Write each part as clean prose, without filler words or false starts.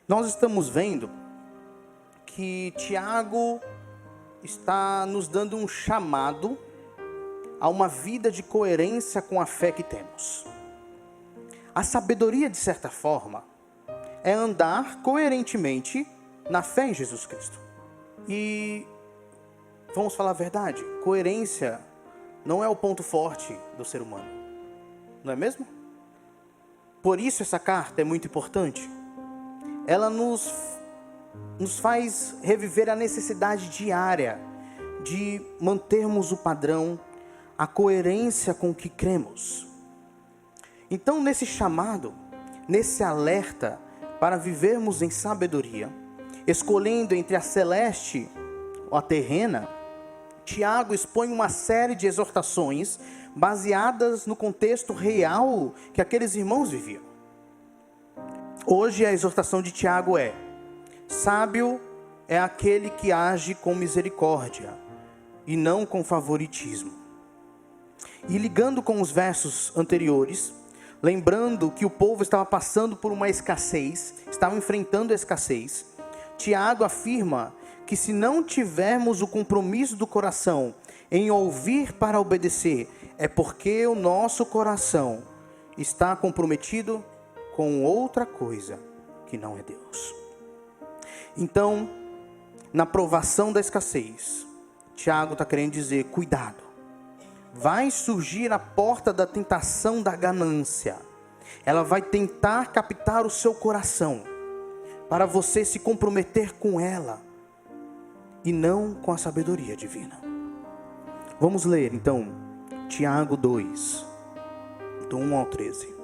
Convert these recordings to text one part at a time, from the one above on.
Nós estamos vendo que Tiago está nos dando um chamado a uma vida de coerência com a fé que temos. A sabedoria, de certa forma, é andar coerentemente na fé em Jesus Cristo. E vamos falar a verdade, coerência não é o ponto forte do ser humano, não é mesmo? Por isso essa carta é muito importante. Ela nos faz reviver a necessidade diária de mantermos o padrão, a coerência com o que cremos. Então, nesse chamado, nesse alerta para vivermos em sabedoria, escolhendo entre a celeste ou a terrena, Tiago expõe uma série de exortações baseadas no contexto real que aqueles irmãos viviam. Hoje a exortação de Tiago é: sábio é aquele que age com misericórdia e não com favoritismo. E ligando com os versos anteriores, lembrando que o povo estava passando por uma escassez, estava enfrentando a escassez, Tiago afirma que se não tivermos o compromisso do coração em ouvir para obedecer, é porque o nosso coração está comprometido com outra coisa que não é Deus. Então, na provação da escassez, Tiago está querendo dizer: cuidado, vai surgir a porta da tentação da ganância. Ela vai tentar captar o seu coração para você se comprometer com ela e não com a sabedoria divina. Vamos ler então Tiago 2, do 1 ao 13.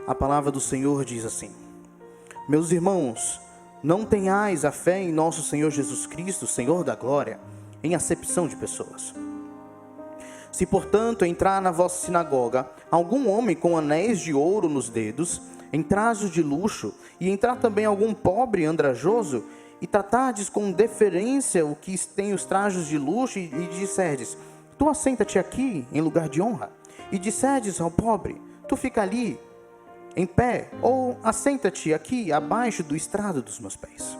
A palavra do Senhor diz assim: meus irmãos, não tenhais a fé em nosso Senhor Jesus Cristo, Senhor da glória, em acepção de pessoas. Se, portanto, entrar na vossa sinagoga algum homem com anéis de ouro nos dedos, em trajos de luxo, e entrar também algum pobre andrajoso, e tratardes com deferência o que tem os trajos de luxo, e disserdes: tu assenta-te aqui em lugar de honra, e disserdes ao pobre: tu fica ali em pé, ou assenta-te aqui abaixo do estrado dos meus pés.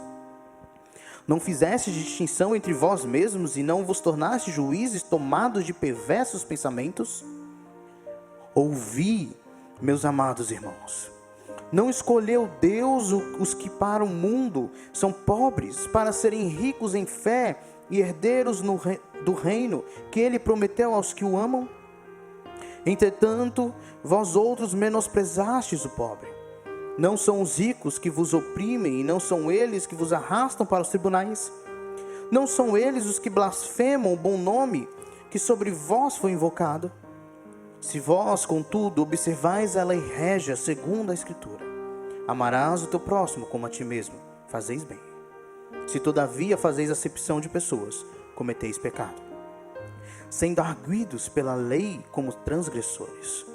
Não fizeste distinção entre vós mesmos e não vos tornaste juízes tomados de perversos pensamentos? Ouvi, meus amados irmãos, não escolheu Deus os que para o mundo são pobres, para serem ricos em fé e herdeiros do reino que Ele prometeu aos que o amam? Entretanto, vós outros menosprezastes o pobre. Não são os ricos que vos oprimem, e não são eles que vos arrastam para os tribunais? Não são eles os que blasfemam o bom nome que sobre vós foi invocado? Se vós, contudo, observais a lei régia segundo a Escritura: amarás o teu próximo como a ti mesmo, fazeis bem. Se todavia fazeis acepção de pessoas, cometeis pecado, sendo arguidos pela lei como transgressores.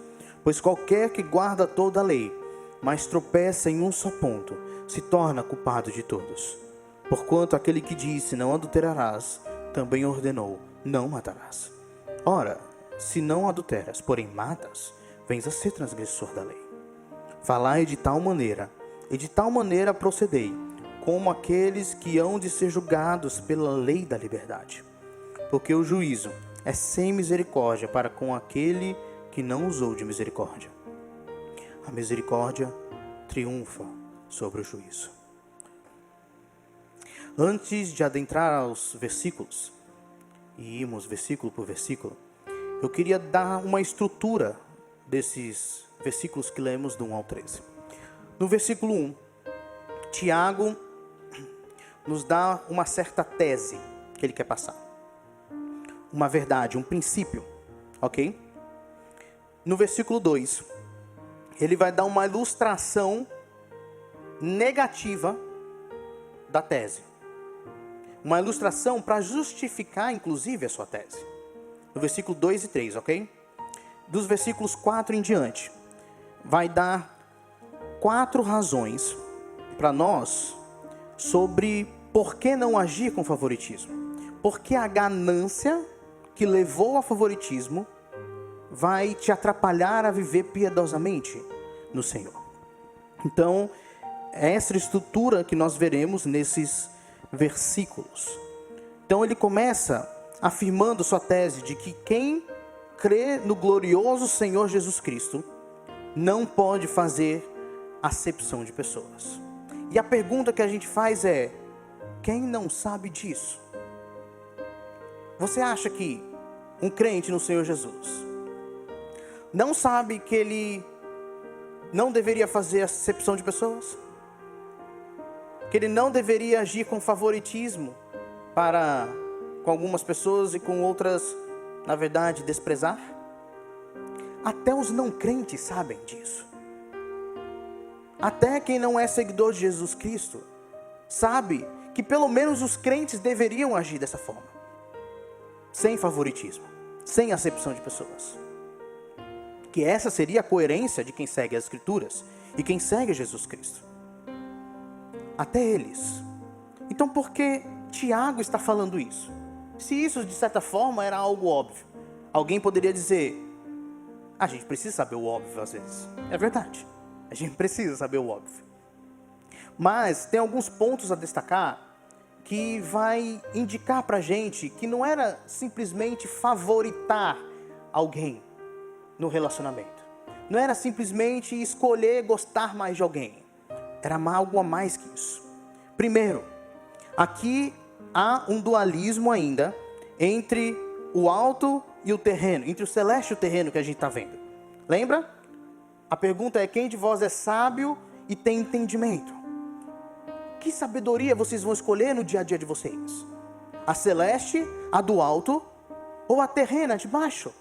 Pois qualquer que guarda toda a lei, mas tropeça em um só ponto, se torna culpado de todos. Porquanto aquele que disse: não adulterarás, também ordenou: não matarás. Ora, se não adulteras, porém matas, vens a ser transgressor da lei. Falai de tal maneira, e de tal maneira procedei, como aqueles que hão de ser julgados pela lei da liberdade. Porque o juízo é sem misericórdia para com aquele que não usou de misericórdia. A misericórdia triunfa sobre o juízo. Antes de adentrar aos versículos, e irmos versículo por versículo, eu queria dar uma estrutura desses versículos que lemos do 1 ao 13. No versículo 1, Tiago nos dá uma certa tese que ele quer passar. Uma verdade, um princípio, ok? No versículo 2, ele vai dar uma ilustração negativa da tese. Uma ilustração para justificar, inclusive, a sua tese. No versículo 2 e 3, ok? Dos versículos 4 em diante, vai dar 4 razões para nós sobre por que não agir com favoritismo. Porque a ganância que levou ao favoritismo vai te atrapalhar a viver piedosamente no Senhor. Então, é essa estrutura que nós veremos nesses versículos. Então ele começa afirmando sua tese de que quem crê no glorioso Senhor Jesus Cristo não pode fazer acepção de pessoas. E a pergunta que a gente faz é: quem não sabe disso? Você acha que um crente no Senhor Jesus não sabe que ele não deveria fazer acepção de pessoas? Que ele não deveria agir com favoritismo com algumas pessoas e com outras, na verdade, desprezar? Até os não crentes sabem disso. Até quem não é seguidor de Jesus Cristo sabe que pelo menos os crentes deveriam agir dessa forma, sem favoritismo, sem acepção de pessoas. Que essa seria a coerência de quem segue as Escrituras e quem segue Jesus Cristo. Até eles. Então por que Tiago está falando isso? Se isso de certa forma era algo óbvio, alguém poderia dizer: a gente precisa saber o óbvio às vezes. É verdade, a gente precisa saber o óbvio. Mas tem alguns pontos a destacar que vai indicar pra gente que não era simplesmente favoritar alguém no relacionamento. Não era simplesmente escolher gostar mais de alguém. Era algo a mais que isso. Primeiro, aqui há um dualismo ainda entre o alto e o terreno, entre o celeste e o terreno que a gente está vendo. Lembra? A pergunta é: quem de vós é sábio e tem entendimento? Que sabedoria vocês vão escolher no dia a dia de vocês? A celeste, a do alto, ou a terrena de baixo?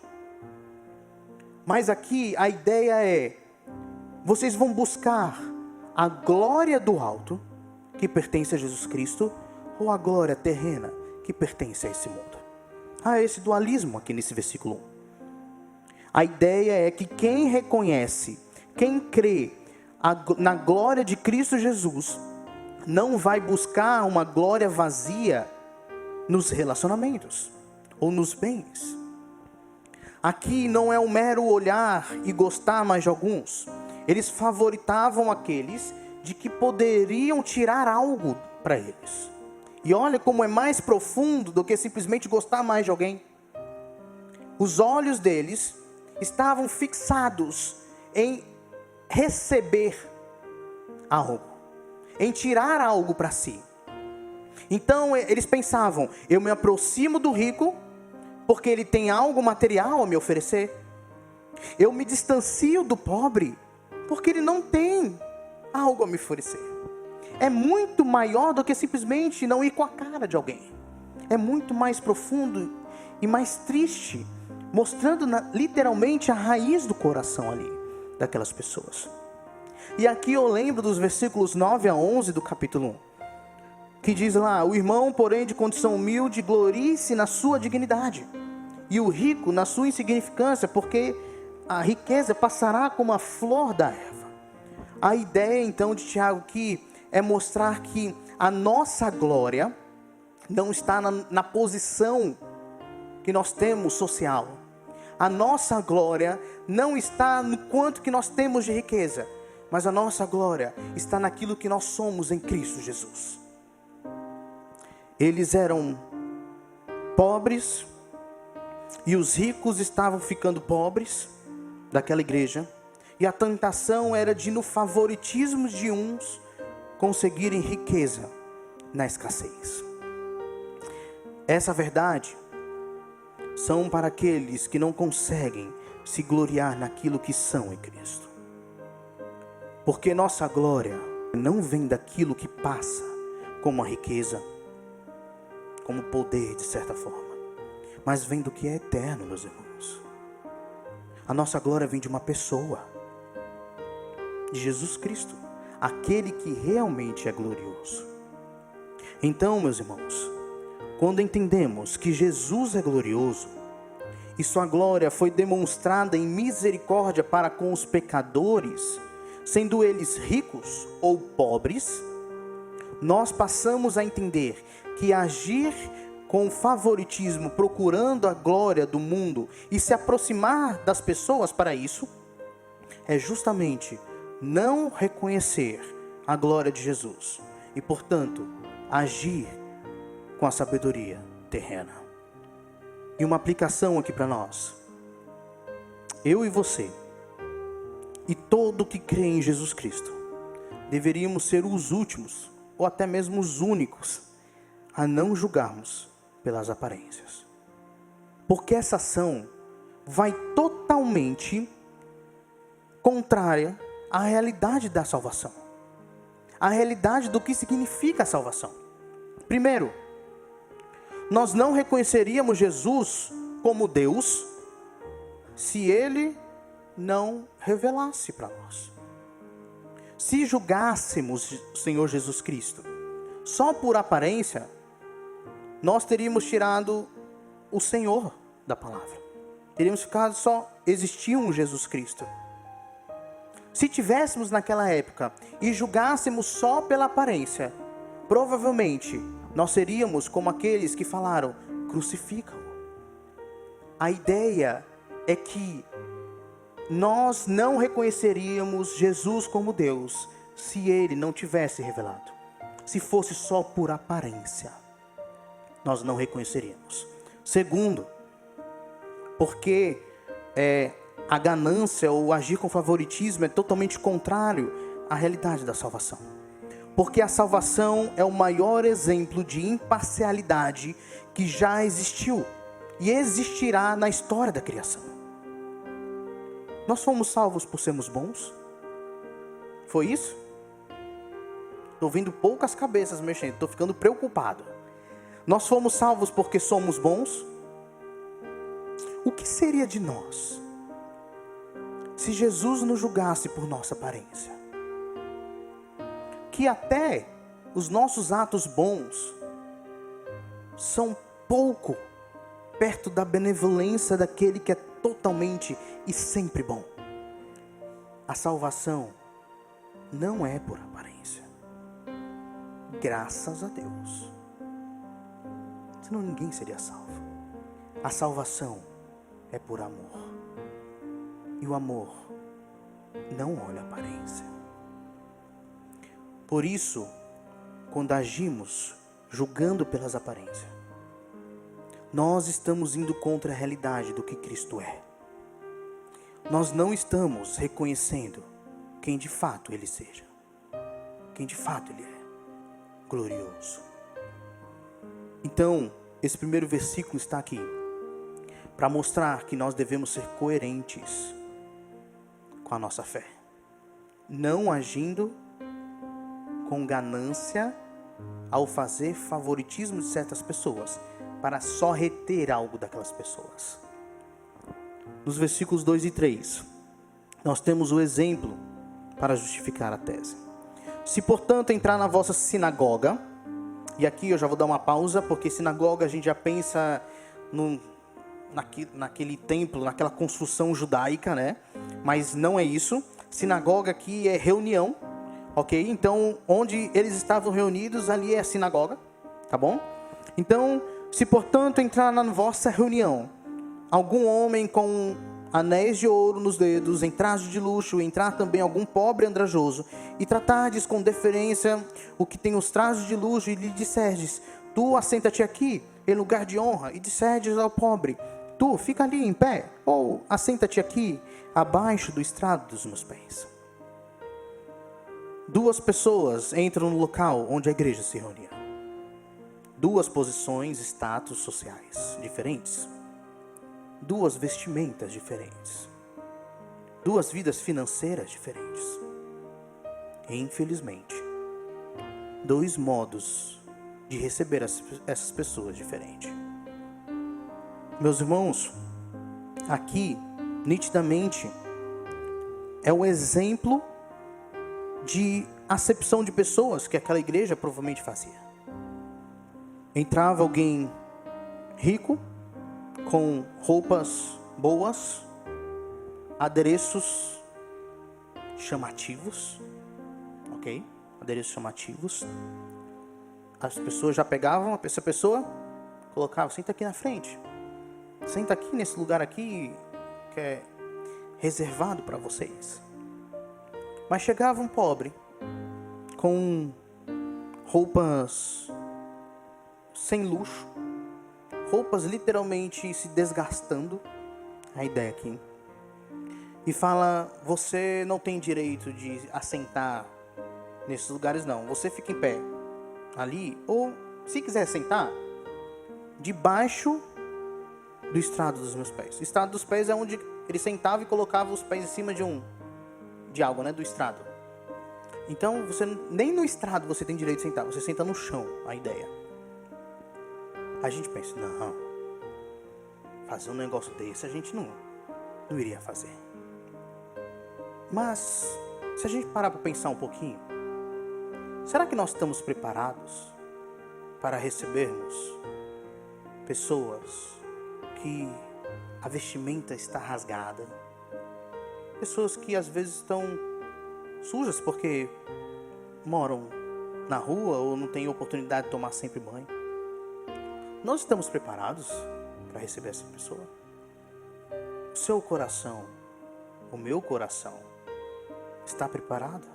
Mas aqui a ideia é: vocês vão buscar a glória do alto, que pertence a Jesus Cristo, ou a glória terrena, que pertence a esse mundo? Há esse dualismo aqui nesse versículo 1. A ideia é que quem reconhece, quem crê na glória de Cristo Jesus, não vai buscar uma glória vazia nos relacionamentos ou nos bens. Aqui não é um mero olhar e gostar mais de alguns. Eles favoritavam aqueles de que poderiam tirar algo para eles. E olha como é mais profundo do que simplesmente gostar mais de alguém. Os olhos deles estavam fixados em receber algo, em tirar algo para si. Então eles pensavam: eu me aproximo do rico porque ele tem algo material a me oferecer. Eu me distancio do pobre porque ele não tem algo a me oferecer. É muito maior do que simplesmente não ir com a cara de alguém. É muito mais profundo e mais triste, mostrando literalmente a raiz do coração ali daquelas pessoas. E aqui eu lembro dos versículos 9 a 11 do capítulo 1, que diz lá: o irmão, porém, de condição humilde, glorie-se na sua dignidade, e o rico na sua insignificância, porque a riqueza passará como a flor da erva. A ideia então de Tiago aqui é mostrar que a nossa glória não está na posição que nós temos social. A nossa glória não está no quanto que nós temos de riqueza, mas a nossa glória está naquilo que nós somos em Cristo Jesus. Eles eram pobres e os ricos estavam ficando pobres daquela igreja, e a tentação era de, no favoritismo de uns, conseguirem riqueza na escassez. Essa verdade são para aqueles que não conseguem se gloriar naquilo que são em Cristo. Porque nossa glória não vem daquilo que passa, como a riqueza, como poder de certa forma, mas vem do que é eterno, meus irmãos. A nossa glória vem de uma pessoa, de Jesus Cristo, aquele que realmente é glorioso. Então, meus irmãos, quando entendemos que Jesus é glorioso e sua glória foi demonstrada em misericórdia para com os pecadores, sendo eles ricos ou pobres, nós passamos a entender que agir com favoritismo, procurando a glória do mundo e se aproximar das pessoas para isso, é justamente não reconhecer a glória de Jesus e, portanto, agir com a sabedoria terrena. E uma aplicação aqui para nós. Eu e você, e todo que crê em Jesus Cristo, deveríamos ser os últimos, ou até mesmo os únicos, a não julgarmos pelas aparências. Porque essa ação vai totalmente contrária à realidade da salvação. A realidade do que significa a salvação. Primeiro, nós não reconheceríamos Jesus como Deus se Ele não revelasse para nós. Se julgássemos o Senhor Jesus Cristo só por aparência, nós teríamos tirado o Senhor da palavra. Teríamos ficado só, existia um Jesus Cristo. Se tivéssemos naquela época e julgássemos só pela aparência, provavelmente nós seríamos como aqueles que falaram, crucificam. A ideia é que nós não reconheceríamos Jesus como Deus se Ele não tivesse revelado. Se fosse só por aparência, nós não reconheceríamos. Segundo, porque a ganância ou agir com favoritismo é totalmente contrário à realidade da salvação. Porque a salvação é o maior exemplo de imparcialidade que já existiu e existirá na história da criação. Nós fomos salvos por sermos bons? Foi isso? Estou vendo poucas cabeças mexendo, estou ficando preocupado. Nós fomos salvos porque somos bons? O que seria de nós se Jesus nos julgasse por nossa aparência? Que até os nossos atos bons são pouco perto da benevolência daquele que é totalmente e sempre bom. A salvação não é por aparência. Graças a Deus. Senão ninguém seria salvo. A salvação é por amor. E o amor não olha a aparência. Por isso, quando agimos julgando pelas aparências, nós estamos indo contra a realidade do que Cristo é. Nós não estamos reconhecendo quem de fato Ele seja. Quem de fato Ele é. Glorioso. Então, esse primeiro versículo está aqui para mostrar que nós devemos ser coerentes com a nossa fé. Não agindo com ganância ao fazer favoritismo de certas pessoas para só reter algo daquelas pessoas. Nos versículos 2 e 3, nós temos o exemplo para justificar a tese. Se, portanto, entrar na vossa sinagoga, e aqui eu já vou dar uma pausa, porque sinagoga a gente já pensa naquele templo, naquela construção judaica, né? Mas não é isso. Sinagoga aqui é reunião, ok? Então, onde eles estavam reunidos, ali é a sinagoga, tá bom? Então, se portanto entrar na vossa reunião, algum homem com anéis de ouro nos dedos, em traje de luxo, entrar também algum pobre andrajoso, e tratardes com deferência o que tem os trajes de luxo, e lhe disserdes, tu assenta-te aqui, em lugar de honra, e disserdes ao pobre, tu fica ali em pé, ou assenta-te aqui, abaixo do estrado dos meus pés. Duas pessoas entram no local onde a igreja se reunia. Duas posições, status sociais diferentes. Duas vestimentas diferentes. Duas vidas financeiras diferentes. E, infelizmente, dois modos de receber essas pessoas diferentes. Meus irmãos, aqui, nitidamente, é o exemplo de acepção de pessoas que aquela igreja provavelmente fazia. Entrava alguém rico, com roupas boas, adereços chamativos, ok? Adereços chamativos. As pessoas já pegavam essa pessoa, colocavam, senta aqui na frente, senta aqui nesse lugar aqui que é reservado para vocês. Mas chegava um pobre, com roupas sem luxo, roupas literalmente se desgastando, a ideia aqui, e fala: você não tem direito de assentar nesses lugares não, você fica em pé ali, ou se quiser sentar, debaixo do estrado dos meus pés. O estrado dos pés é onde ele sentava e colocava os pés em cima de algo, né, do estrado. Então, você nem no estrado você tem direito de sentar, você senta no chão, a ideia. A gente pensa: não, fazer um negócio desse a gente não iria fazer. Mas, se a gente parar para pensar um pouquinho, será que nós estamos preparados para recebermos pessoas que a vestimenta está rasgada, pessoas que às vezes estão sujas porque moram na rua ou não têm oportunidade de tomar sempre banho? Nós estamos preparados para receber essa pessoa? O seu coração, o meu coração, está preparado?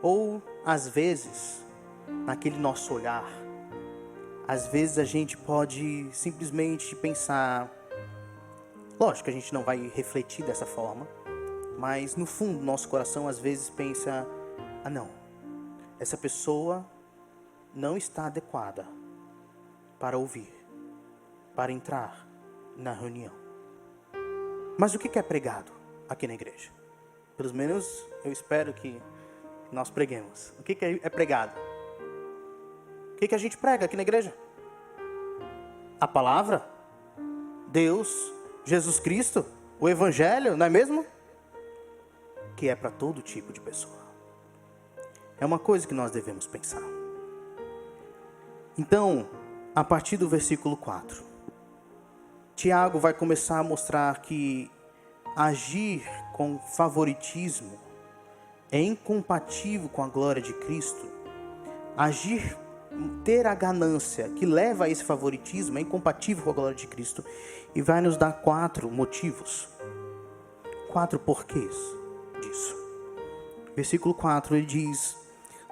Ou às vezes, naquele nosso olhar, às vezes a gente pode simplesmente pensar, lógico que a gente não vai refletir dessa forma, mas no fundo do nosso coração às vezes pensa: não, essa pessoa não está adequada para ouvir, para entrar na reunião. Mas o que é pregado aqui na igreja? Pelo menos eu espero que nós preguemos. O que é pregado? O que a gente prega aqui na igreja? A palavra, Deus, Jesus Cristo, o Evangelho, não é mesmo? Que é para todo tipo de pessoa. É uma coisa que nós devemos pensar. Então, a partir do versículo 4, Tiago vai começar a mostrar que agir com favoritismo é incompatível com a glória de Cristo. Agir, ter a ganância que leva a esse favoritismo é incompatível com a glória de Cristo. E vai nos dar 4 motivos, 4 porquês disso. Versículo 4, ele diz: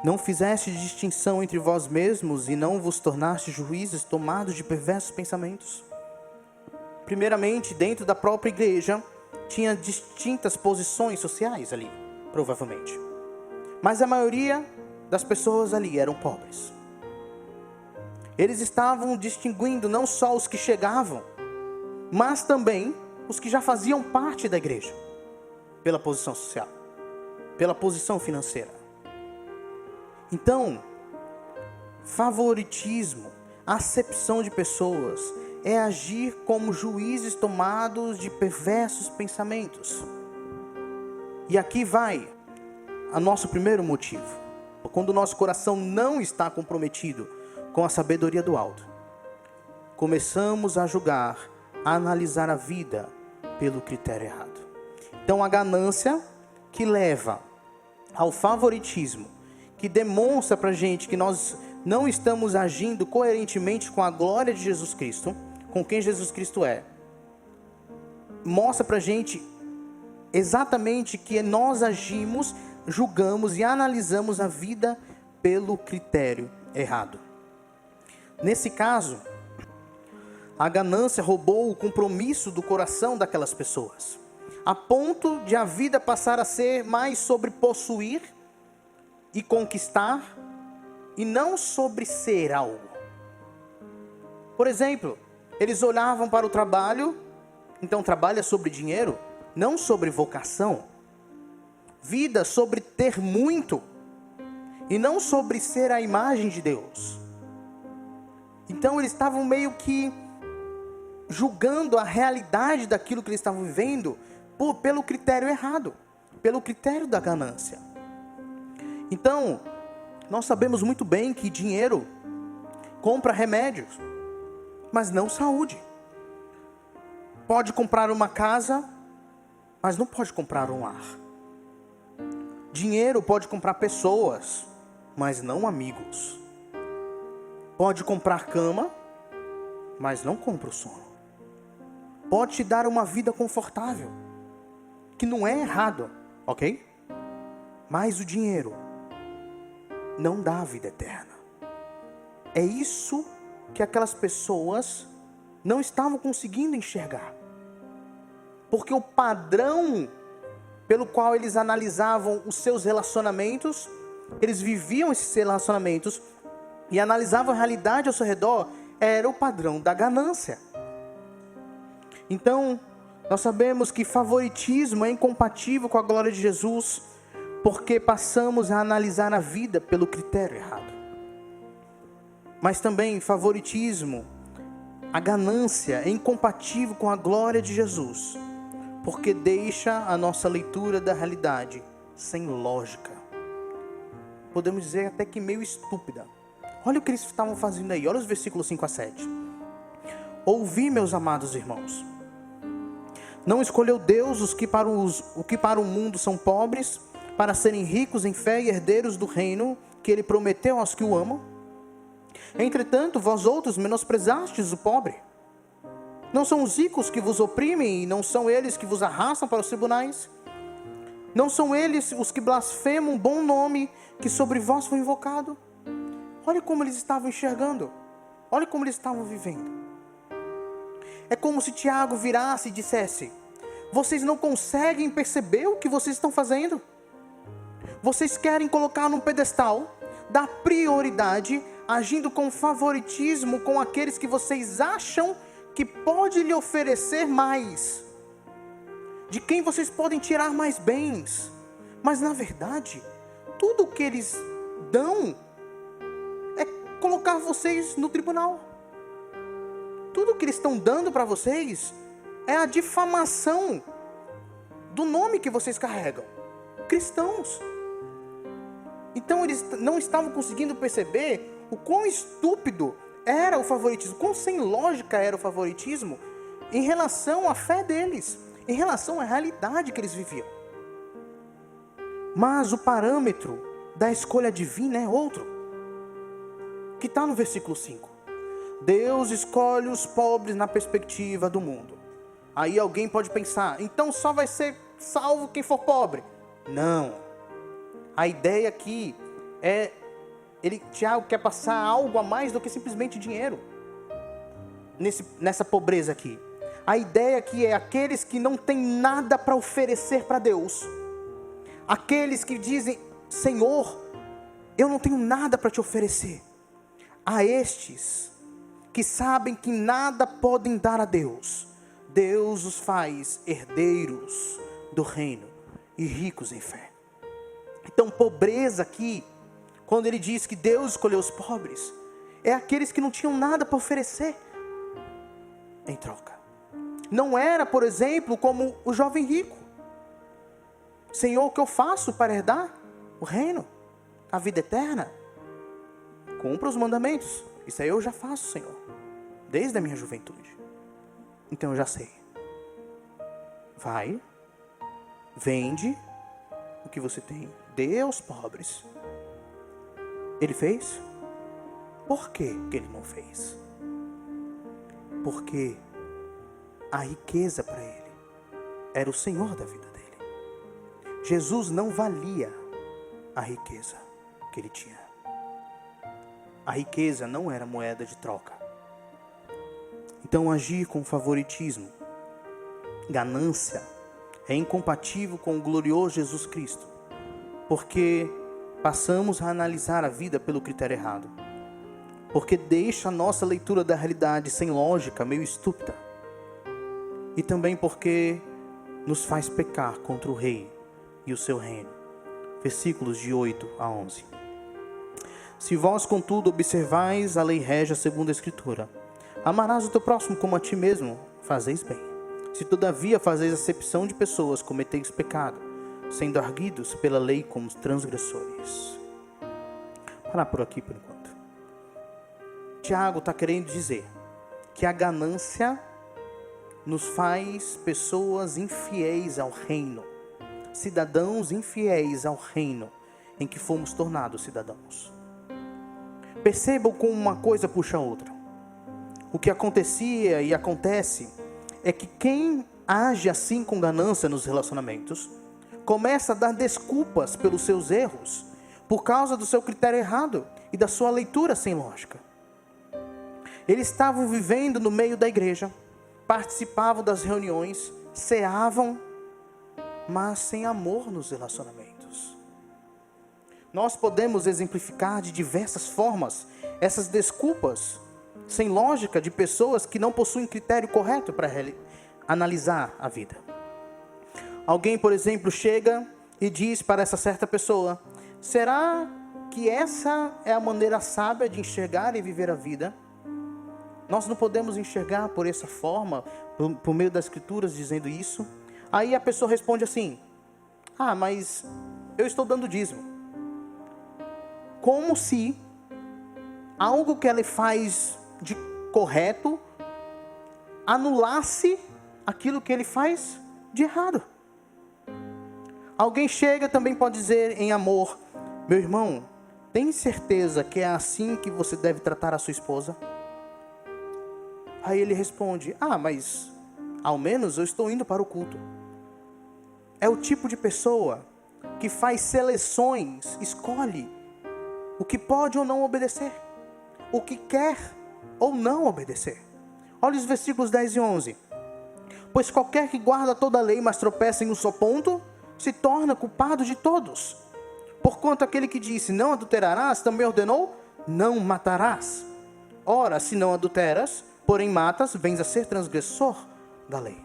não fizeste distinção entre vós mesmos e não vos tornaste juízes tomados de perversos pensamentos. Primeiramente, dentro da própria igreja, tinha distintas posições sociais ali, provavelmente. Mas a maioria das pessoas ali eram pobres. Eles estavam distinguindo não só os que chegavam, mas também os que já faziam parte da igreja, pela posição social, pela posição financeira. Então, favoritismo, acepção de pessoas, é agir como juízes tomados de perversos pensamentos. E aqui vai o nosso primeiro motivo. Quando o nosso coração não está comprometido com a sabedoria do alto, começamos a julgar, a analisar a vida pelo critério errado. Então a ganância que leva ao favoritismo, que demonstra pra gente que nós não estamos agindo coerentemente com a glória de Jesus Cristo, com quem Jesus Cristo é, mostra pra gente exatamente que nós agimos, julgamos e analisamos a vida pelo critério errado. Nesse caso, a ganância roubou o compromisso do coração daquelas pessoas, a ponto de a vida passar a ser mais sobre possuir e conquistar, e não sobre ser algo. Por exemplo, eles olhavam para o trabalho, então trabalho é sobre dinheiro, não sobre vocação. Vida sobre ter muito, e não sobre ser a imagem de Deus. Então eles estavam meio que julgando a realidade daquilo que eles estavam vivendo pelo critério errado, pelo critério da ganância. Então, nós sabemos muito bem que dinheiro compra remédios, mas não saúde. Pode comprar uma casa, mas não pode comprar um lar. Dinheiro pode comprar pessoas, mas não amigos. Pode comprar cama, mas não compra o sono. Pode te dar uma vida confortável, que não é errado, ok? Mas o dinheiro não dá a vida eterna. É isso que aquelas pessoas não estavam conseguindo enxergar. Porque o padrão pelo qual eles analisavam os seus relacionamentos, eles viviam esses relacionamentos e analisavam a realidade ao seu redor, era o padrão da ganância. Então, nós sabemos que favoritismo é incompatível com a glória de Jesus, porque passamos a analisar a vida pelo critério errado. Mas também favoritismo, a ganância é incompatível com a glória de Jesus, porque deixa a nossa leitura da realidade sem lógica. Podemos dizer até que meio estúpida. Olha o que eles estavam fazendo aí, olha os versículos 5 a 7. Ouvi, meus amados irmãos, não escolheu Deus os que para o mundo são pobres, para serem ricos em fé e herdeiros do reino que Ele prometeu aos que o amam? Entretanto, vós outros menosprezastes o pobre. Não são os ricos que vos oprimem, e não são eles que vos arrastam para os tribunais? Não são eles os que blasfemam o bom nome que sobre vós foi invocado? Olha como eles estavam enxergando. Olha como eles estavam vivendo. É como se Tiago virasse e dissesse: vocês não conseguem perceber o que vocês estão fazendo? Vocês querem colocar num pedestal, dar prioridade, agindo com favoritismo com aqueles que vocês acham que pode lhe oferecer mais, de quem vocês podem tirar mais bens. Mas na verdade, tudo o que eles dão é colocar vocês no tribunal. Tudo o que eles estão dando para vocês é a difamação do nome que vocês carregam, cristãos. Então eles não estavam conseguindo perceber o quão estúpido era o favoritismo, quão sem lógica era o favoritismo em relação à fé deles, em relação à realidade que eles viviam. Mas o parâmetro da escolha divina é outro, que está no versículo 5. Deus escolhe os pobres na perspectiva do mundo. Aí alguém pode pensar, então só vai ser salvo quem for pobre. Não. A ideia aqui é, Tiago quer passar algo a mais do que simplesmente dinheiro. Nessa pobreza aqui. A ideia aqui é aqueles que não têm nada para oferecer para Deus. Aqueles que dizem, Senhor, eu não tenho nada para te oferecer. A estes que sabem que nada podem dar a Deus, Deus os faz herdeiros do reino e ricos em fé. Então, pobreza aqui, quando ele diz que Deus escolheu os pobres, é aqueles que não tinham nada para oferecer em troca. Não era, por exemplo, como o jovem rico. Senhor, o que eu faço para herdar o reino, a vida eterna? Cumpra os mandamentos. Isso aí eu já faço, Senhor, desde a minha juventude. Então eu já sei. Vai, vende o que você tem, dê aos pobres. Ele fez? Por que ele não fez? Porque a riqueza para ele era o Senhor da vida dele. Jesus não valia a riqueza que ele tinha. A riqueza não era moeda de troca. Então agir com favoritismo, ganância, é incompatível com o glorioso Jesus Cristo, porque passamos a analisar a vida pelo critério errado, porque deixa a nossa leitura da realidade sem lógica, meio estúpida, e também porque nos faz pecar contra o Rei e o seu reino. Versículos de 8 a 11. Se vós, contudo, observais a lei régia segundo a Escritura, amarás o teu próximo como a ti mesmo, fazeis bem. Se todavia fazeis acepção de pessoas, cometeis pecado, sendo arguidos pela lei como transgressores. Parar por aqui por enquanto. Tiago está querendo dizer que a ganância nos faz pessoas infiéis ao reino, cidadãos infiéis ao reino em que fomos tornados cidadãos. Percebam como uma coisa puxa a outra. O que acontecia e acontece é que quem age assim com ganância nos relacionamentos começa a dar desculpas pelos seus erros, por causa do seu critério errado e da sua leitura sem lógica. Eles estavam vivendo no meio da igreja, participavam das reuniões, ceavam, mas sem amor nos relacionamentos. Nós podemos exemplificar de diversas formas essas desculpas sem lógica de pessoas que não possuem critério correto para analisar a vida. Alguém, por exemplo, chega e diz para essa certa pessoa: será que essa é a maneira sábia de enxergar e viver a vida? Nós não podemos enxergar por essa forma, por meio das escrituras dizendo isso. Aí a pessoa responde assim: mas eu estou dando dízimo. Como se algo que ela faz de correto anulasse aquilo que ele faz de errado. Alguém chega, também pode dizer em amor: meu irmão, tem certeza que é assim que você deve tratar a sua esposa? Aí ele responde: mas ao menos eu estou indo para o culto. É o tipo de pessoa que faz seleções, escolhe o que pode ou não obedecer, o que quer ou não obedecer. Olha os versículos 10 e 11. Pois qualquer que guarda toda a lei, mas tropeça em um só ponto, se torna culpado de todos. Porquanto aquele que disse: não adulterarás, também ordenou: não matarás. Ora, se não adulteras, porém matas, vens a ser transgressor da lei.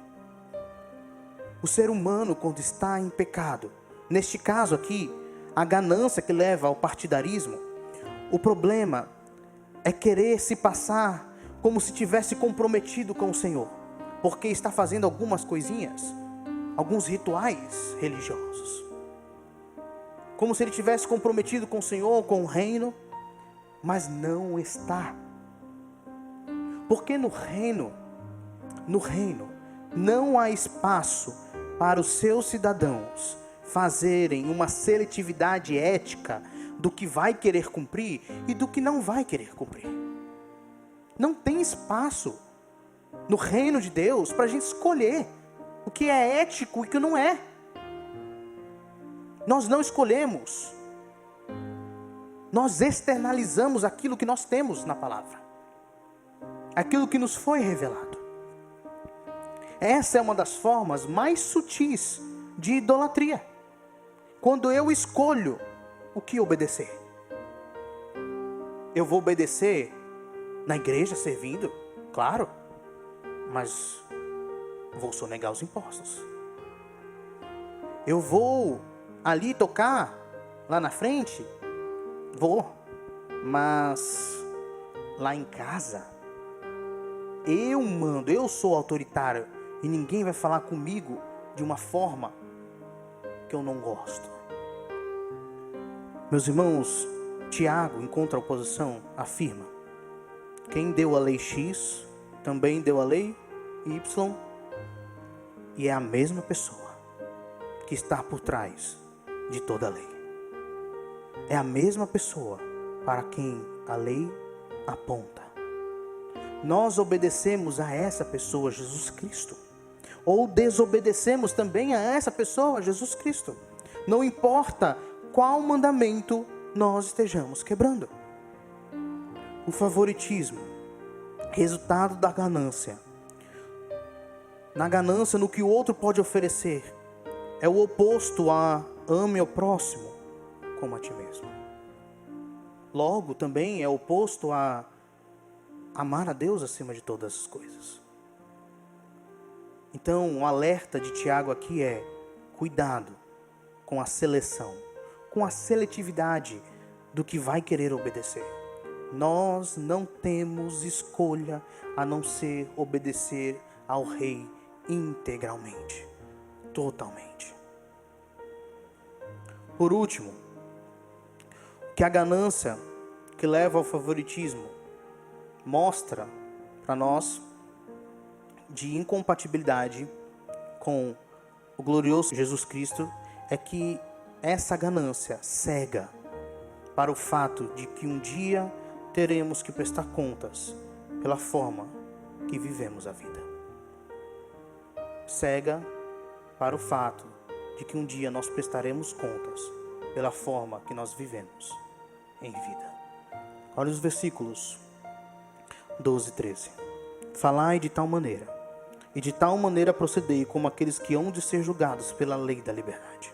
O ser humano, quando está em pecado, neste caso aqui, a ganância que leva ao partidarismo, o problema é querer se passar como se tivesse comprometido com o Senhor, porque está fazendo algumas coisinhas, alguns rituais religiosos, como se ele tivesse comprometido com o Senhor, com o reino, mas não está. Porque no reino, não há espaço para os seus cidadãos fazerem uma seletividade ética do que vai querer cumprir e do que não vai querer cumprir. Não tem espaço no reino de Deus para a gente escolher o que é ético e o que não é. Nós não escolhemos. Nós externalizamos aquilo que nós temos na palavra, aquilo que nos foi revelado. Essa é uma das formas mais sutis de idolatria. Quando eu escolho o que obedecer. Eu vou obedecer na igreja servindo, claro, mas vou sonegar os impostos. Eu vou ali tocar lá na frente, vou, mas lá em casa eu mando, eu sou autoritário e ninguém vai falar comigo de uma forma que eu não gosto. Meus irmãos, Tiago, em contraposição, afirma: quem deu a lei X, também deu a lei Y, e é a mesma pessoa que está por trás de toda a lei. É a mesma pessoa para quem a lei aponta. Nós obedecemos a essa pessoa, Jesus Cristo, ou desobedecemos também a essa pessoa, Jesus Cristo. Não importa qual mandamento nós estejamos quebrando. O favoritismo, resultado da ganância. Na ganância, no que o outro pode oferecer, é o oposto a ame ao próximo como a ti mesmo. Logo, também é oposto a amar a Deus acima de todas as coisas. Então, o alerta de Tiago aqui é: cuidado com a seleção, com a seletividade do que vai querer obedecer. Nós não temos escolha a não ser obedecer ao Rei integralmente, totalmente. Por último, que a ganância que leva ao favoritismo mostra para nós de incompatibilidade com o glorioso Jesus Cristo é que essa ganância cega para o fato de que um dia teremos que prestar contas pela forma que vivemos a vida. Cega para o fato de que um dia nós prestaremos contas pela forma que nós vivemos em vida. Olha os versículos 12 e 13. Falai de tal maneira, e de tal maneira procedei como aqueles que hão de ser julgados pela lei da liberdade.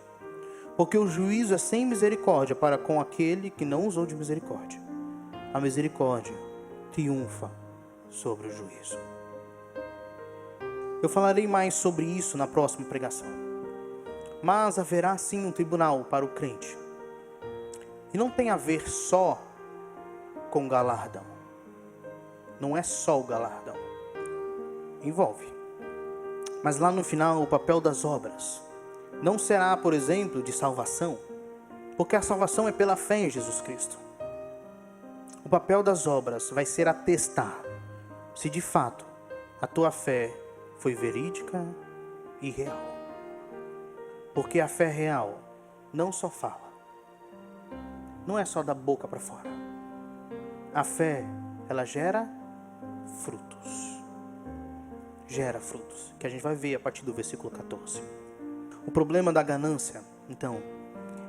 Porque o juízo é sem misericórdia para com aquele que não usou de misericórdia. A misericórdia triunfa sobre o juízo. Eu falarei mais sobre isso na próxima pregação. Mas haverá sim um tribunal para o crente. E não tem a ver só com galardão. Não é só o galardão. Envolve. Mas lá no final, o papel das obras não será, por exemplo, de salvação, porque a salvação é pela fé em Jesus Cristo. O papel das obras vai ser atestar se de fato a tua fé foi verídica e real. Porque a fé real não só fala, não é só da boca para fora. A fé, ela gera frutos. Gera frutos, que a gente vai ver a partir do versículo 14. O problema da ganância, então,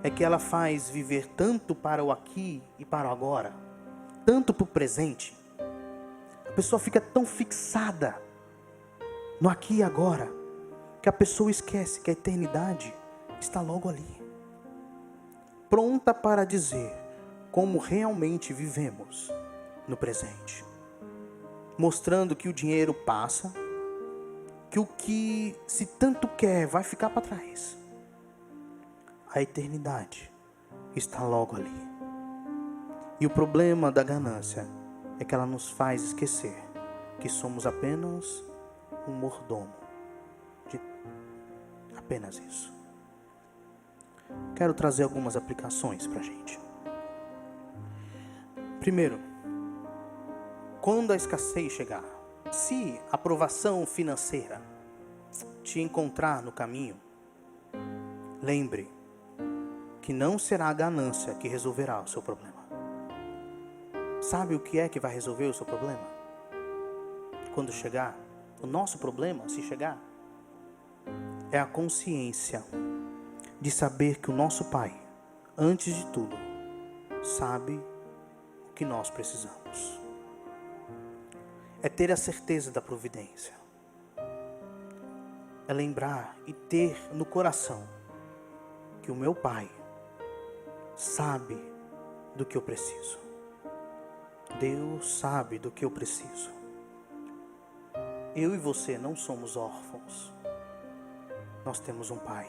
é que ela faz viver tanto para o aqui e para o agora, tanto para o presente. A pessoa fica tão fixada no aqui e agora, que a pessoa esquece que a eternidade está logo ali, pronta para dizer como realmente vivemos no presente, mostrando que o dinheiro passa, que o que se tanto quer vai ficar para trás. A eternidade está logo ali. E o problema da ganância é que ela nos faz esquecer que somos apenas um mordomo de apenas isso. Quero trazer algumas aplicações para a gente. Primeiro, quando a escassez chegar, se a provação financeira te encontrar no caminho, lembre que não será a ganância que resolverá o seu problema. Sabe o que é que vai resolver o seu problema? Quando chegar, o nosso problema, se chegar, é a consciência de saber que o nosso Pai, antes de tudo, sabe o que nós precisamos. É ter a certeza da providência. É lembrar e ter no coração que o meu Pai sabe do que eu preciso. Deus sabe do que eu preciso. Eu e você não somos órfãos. Nós temos um Pai.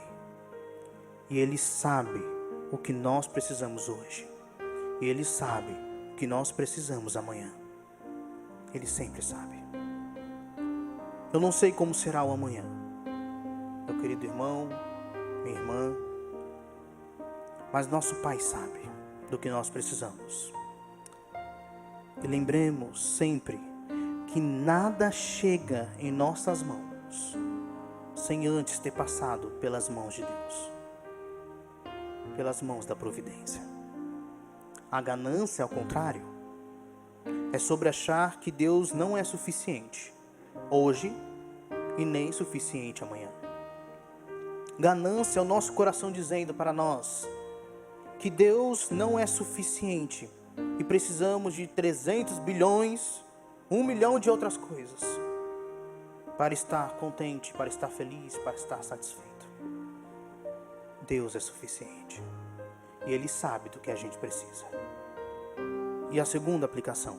E Ele sabe o que nós precisamos hoje. E Ele sabe o que nós precisamos amanhã. Ele sempre sabe. Eu não sei como será o amanhã, meu querido irmão, minha irmã, mas nosso Pai sabe do que nós precisamos. E lembremos sempre que nada chega em nossas mãos sem antes ter passado pelas mãos de Deus, pelas mãos da providência. A ganância, ao contrário, é sobre achar que Deus não é suficiente hoje e nem suficiente amanhã. Ganância é o nosso coração dizendo para nós que Deus não é suficiente e precisamos de 300 bilhões, 1 milhão de outras coisas para estar contente, para estar feliz, para estar satisfeito. Deus é suficiente e Ele sabe do que a gente precisa. E a segunda aplicação,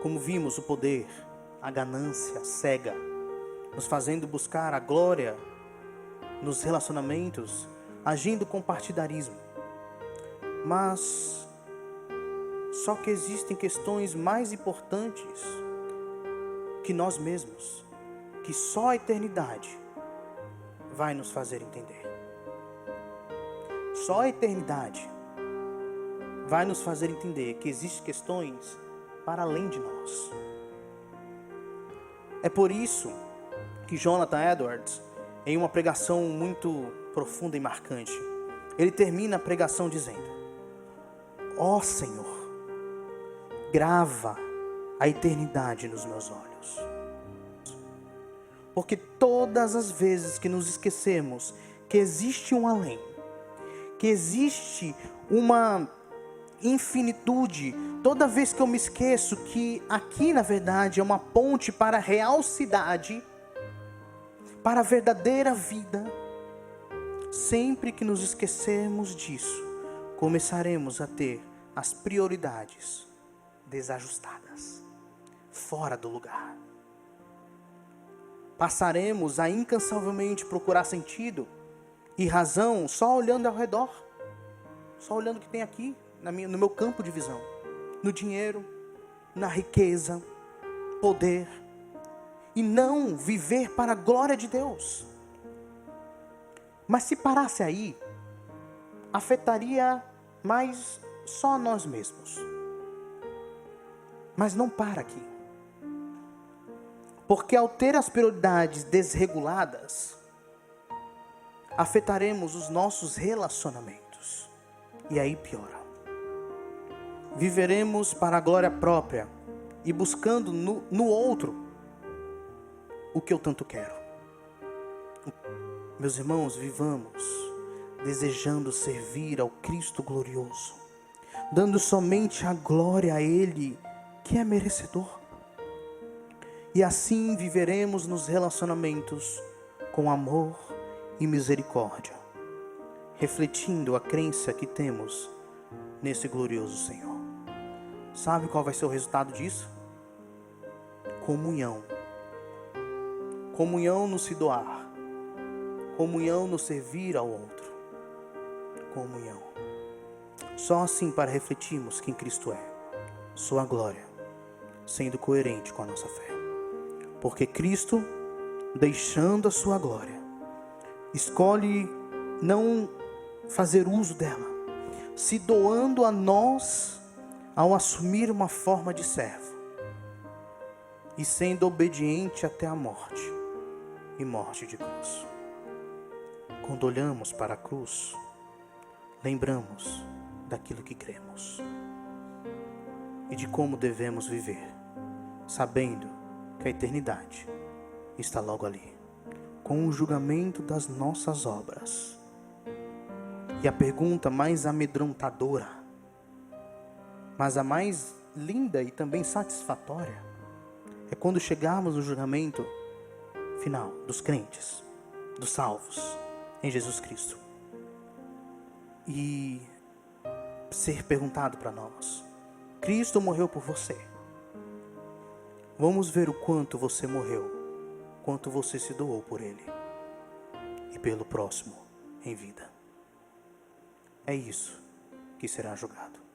como vimos, o poder, a ganância cega, nos fazendo buscar a glória nos relacionamentos, agindo com partidarismo. Mas só que existem questões mais importantes que nós mesmos, que só a eternidade vai nos fazer entender. Só a eternidade vai nos fazer entender que existem questões para além de nós. É por isso que Jonathan Edwards, em uma pregação muito profunda e marcante, ele termina a pregação dizendo: ó Senhor, grava a eternidade nos meus olhos. Porque todas as vezes que nos esquecemos que existe um além, que existe uma infinitude. Toda vez que eu me esqueço que aqui na verdade é uma ponte para a real cidade, para a verdadeira vida, sempre que nos esquecermos disso, começaremos a ter as prioridades desajustadas, fora do lugar. Passaremos a incansavelmente procurar sentido e razão só olhando ao redor, só olhando o que tem aqui no meu campo de visão, no dinheiro, na riqueza, poder, e não viver para a glória de Deus. Mas se parasse aí, afetaria mais só nós mesmos. Mas não para aqui. Porque ao ter as prioridades desreguladas, afetaremos os nossos relacionamentos. E aí piora. Viveremos para a glória própria e buscando no outro o que eu tanto quero. Meus irmãos, vivamos desejando servir ao Cristo glorioso, dando somente a glória a Ele que é merecedor. E assim viveremos nos relacionamentos com amor e misericórdia, refletindo a crença que temos nesse glorioso Senhor. Sabe qual vai ser o resultado disso? Comunhão. Comunhão no se doar. Comunhão no servir ao outro. Comunhão. Só assim para refletirmos quem Cristo é, sua glória, sendo coerente com a nossa fé. Porque Cristo, deixando a sua glória, escolhe não fazer uso dela, se doando a nós ao assumir uma forma de servo e sendo obediente até a morte e morte de cruz. Quando olhamos para a cruz, lembramos daquilo que cremos e de como devemos viver, sabendo que a eternidade está logo ali, com o julgamento das nossas obras. E a pergunta mais amedrontadora, mas a mais linda e também satisfatória, é quando chegarmos no julgamento final dos crentes, dos salvos em Jesus Cristo, e ser perguntado para nós: Cristo morreu por você. Vamos ver o quanto você morreu, quanto você se doou por Ele e pelo próximo em vida. É isso que será julgado.